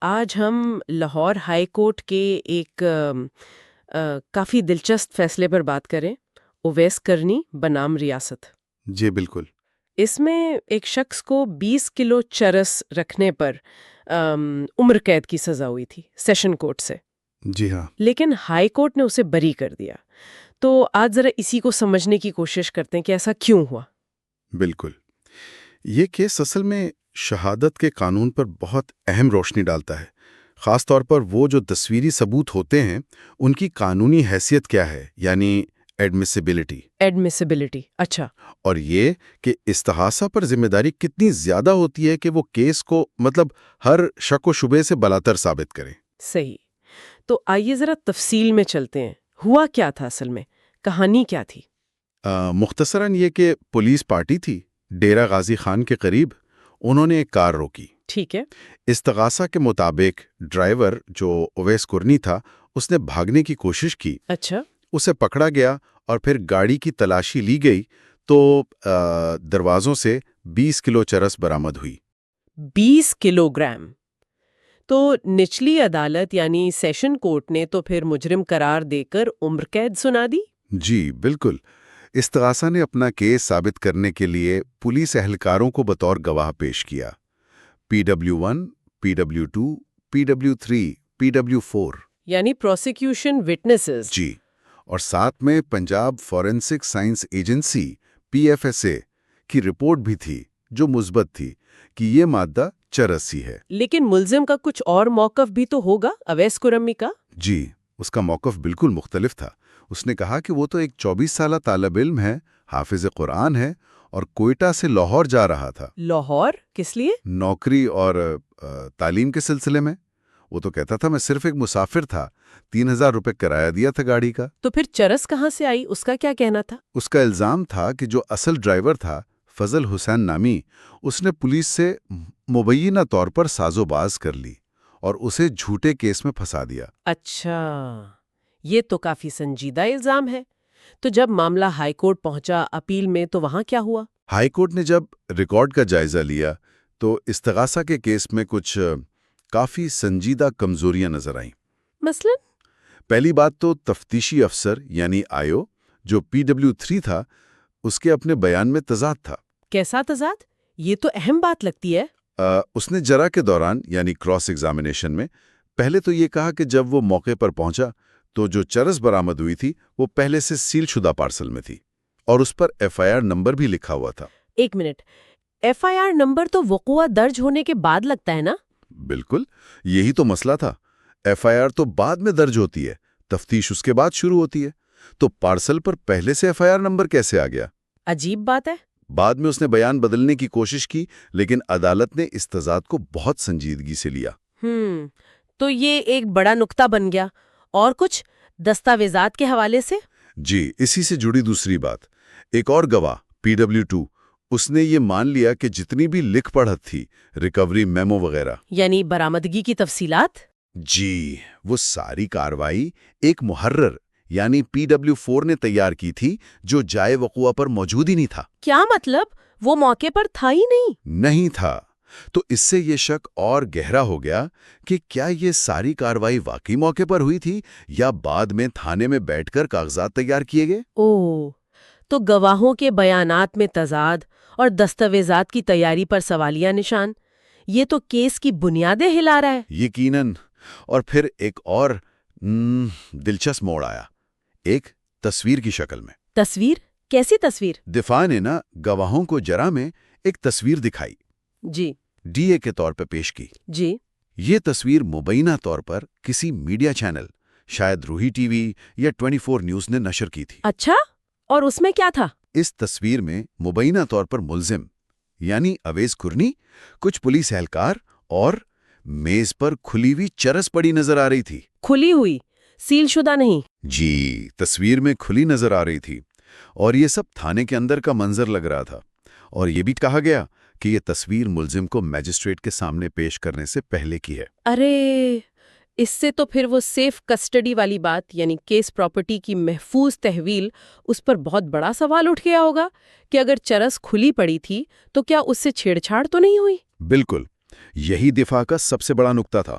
آج ہم Lahore high court کے ایک کافی دلچسپ فیصلے پر بات کریں، اویس کرنی بنام ریاست۔ جی بالکل۔ اس میں ایک شخص کو 20 کلو چرس رکھنے پر عمر قید کی سزا ہوئی تھی سیشن کورٹ سے۔ جی ہاں۔ لیکن ہائی کورٹ نے اسے بری کر دیا۔ تو آج ذرا اسی کو سمجھنے کی کوشش کرتے ہیں کہ ایسا کیوں ہوا۔ بالکل، یہ کیس اصل میں شہادت کے قانون پر بہت اہم روشنی ڈالتا ہے، خاص طور پر وہ جو تصویری ثبوت ہوتے ہیں ان کی قانونی حیثیت کیا ہے، یعنی ایڈمیسیبلٹی۔ ایڈمیسیبلٹی، اچھا۔ اور یہ کہ استغاثہ پر ذمہ داری کتنی زیادہ ہوتی ہے کہ وہ کیس کو ہر شک و شبے سے بالاتر ثابت کریں۔ صحیح۔ تو آئیے ذرا تفصیل میں چلتے ہیں، ہوا کیا تھا اصل میں، کہانی کیا تھی؟ مختصراً یہ کہ پولیس پارٹی تھی ڈیرہ غازی خان کے قریب، انہوں نے ایک کار روکی۔ ٹھیک ہے۔ استغاثہ کے مطابق ڈرائیور جو اویس کرنی تھا اس نے بھاگنے کی کوشش کی۔ اچھا۔ اسے پکڑا گیا اور پھر گاڑی کی تلاشی لی گئی تو دروازوں سے 20 کلو چرس برآمد ہوئی۔ 20 کلو گرام! تو نچلی عدالت یعنی سیشن کورٹ نے تو پھر مجرم قرار دے کر عمر قید سنا دی؟ جی بالکل۔ استغاثہ نے اپنا کیس ثابت کرنے کے لیے پولیس اہلکاروں کو بطور گواہ پیش کیا، PW1، PW2، PW3، PW4، یعنی پروسیکیوشن وٹنسز۔ جی، اور ساتھ میں Punjab forensic science agency PFSA کی رپورٹ بھی تھی جو مثبت تھی کہ یہ مادہ چرسی ہے۔ لیکن ملزم کا کچھ اور موقف بھی تو ہوگا اویس کرنی کا؟ جی، اس کا موقف بالکل مختلف تھا۔ اس نے کہا کہ وہ تو ایک 24 سالہ طالب علم ہے، حافظ قرآن ہے اور کوئٹہ سے لاہور جا رہا تھا۔ لاہور کس لیے؟ نوکری اور تعلیم کے سلسلے میں۔ وہ تو کہتا تھا میں صرف ایک مسافر تھا، 3000 روپے کرایہ دیا تھا گاڑی کا۔ تو پھر چرس کہاں سے آئی، اس کا کیا کہنا تھا؟ اس کا الزام تھا کہ جو اصل ڈرائیور تھا فضل حسین نامی، اس نے پولیس سے مبینہ طور پر ساز و باز کر لی اور اسے جھوٹے کیس میں پھنسا دیا۔ اچھا، یہ تو کافی سنجیدہ الزام ہے۔ تو جب معاملہ ہائی کورٹ پہنچا اپیل میں تو وہاں کیا ہوا؟ ہائی کورٹ نے جب ریکارڈ کا جائزہ لیا تو استغاثہ کے کیس میں کچھ کافی سنجیدہ کمزوریاں نظر آئیں۔ مثلا؟ پہلی بات تو تفتیشی افسر یعنی آئیو جو PW3 تھا، اس کے اپنے بیان میں تضاد تھا۔ کیسا تضاد؟ یہ تو اہم بات لگتی ہے۔ اس نے جرا کے دوران یعنی کراس ایگزامینیشن میں پہلے تو یہ کہا کہ جب وہ موقع پر پہنچا تو جو چرس برآمد ہوئی تھی وہ پہلے سے سیل شدہ پارسل میں تھی اور اس پر FIR نمبر بھی لکھا ہوا تھا۔ ایک منٹ، FIR نمبر تو وقوع درج ہونے کے بعد لگتا ہے نا؟ بالکل، یہی تو مسئلہ تھا۔ FIR تو بعد میں درج ہوتی ہے، تفتیش اس کے بعد شروع ہوتی ہے، تو پارسل پر پہلے سے FIR نمبر کیسے آ گیا؟ عجیب بات ہے۔ بعد میں اس نے بیان بدلنے کی کوشش کی لیکن عدالت نے اس تضاد کو بہت سنجیدگی سے لیا۔ تو یہ ایک بڑا نکتہ بن گیا۔ اور کچھ دستاویزات کے حوالے سے؟ جی، اسی سے جڑی دوسری بات، ایک اور گواہ PW2، اس نے یہ مان لیا کہ جتنی بھی لکھ پڑھت تھی، ریکوری میمو وغیرہ، یعنی برآمدگی کی تفصیلات؟ جی، وہ ساری کاروائی ایک محرر یعنی PW4 نے تیار کی تھی جو جائے وقوع پر موجود ہی نہیں تھا۔ کیا مطلب؟ وہ موقع پر تھا ہی نہیں تھا۔ تو اس سے یہ شک اور گہرا ہو گیا کہ کیا یہ ساری کاروائی واقعی موقع پر ہوئی تھی یا بعد میں تھانے میں بیٹھ کر کاغذات تیار کیے گئے؟ تو گواہوں کے بیانات میں تضاد اور دستاویزات کی تیاری پر سوالیہ نشان، یہ تو کیس کی بنیادیں ہلا رہا ہے۔ یقیناً۔ اور پھر ایک اور دلچسپ موڑ آیا، ایک تصویر کی شکل میں۔ تصویر؟ کیسی تصویر؟ دفاع نے گواہوں کو جرا میں ایک تصویر دکھائی، جی، DA کے طور پہ پیش کی۔ جی۔ یہ تصویر مبینہ طور پر کسی میڈیا چینل، شاید روہی TV یا 24 نیوز نے نشر کی تھی۔ اچھا، اور اس میں کیا تھا؟ اس تصویر میں مبینہ طور پر ملزم یعنی اویس کرنی، کچھ پولیس اہلکار اور میز پر کھلی ہوئی چرس پڑی نظر آ رہی تھی۔ کھلی ہوئی، سیل شدہ نہیں؟ جی، تصویر میں کھلی نظر آ رہی تھی اور یہ سب تھانے کے اندر کا منظر لگ رہا تھا، اور یہ بھی کہا گیا کہ یہ تصویر ملزم کو میجسٹریٹ کے سامنے پیش کرنے سے پہلے کی ہے۔ ارے، اس سے تو پھر وہ سیف کسٹڈی والی بات یعنی کیس پراپرٹی کی محفوظ تحویل، اس پر بہت بڑا سوال اٹھ گیا ہوگا کہ اگر چرس کھلی پڑی تھی تو کیا اس سے چھیڑ چھاڑ تو نہیں ہوئی؟ بالکل، یہی دفاع کا سب سے بڑا نقطہ تھا۔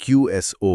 QSO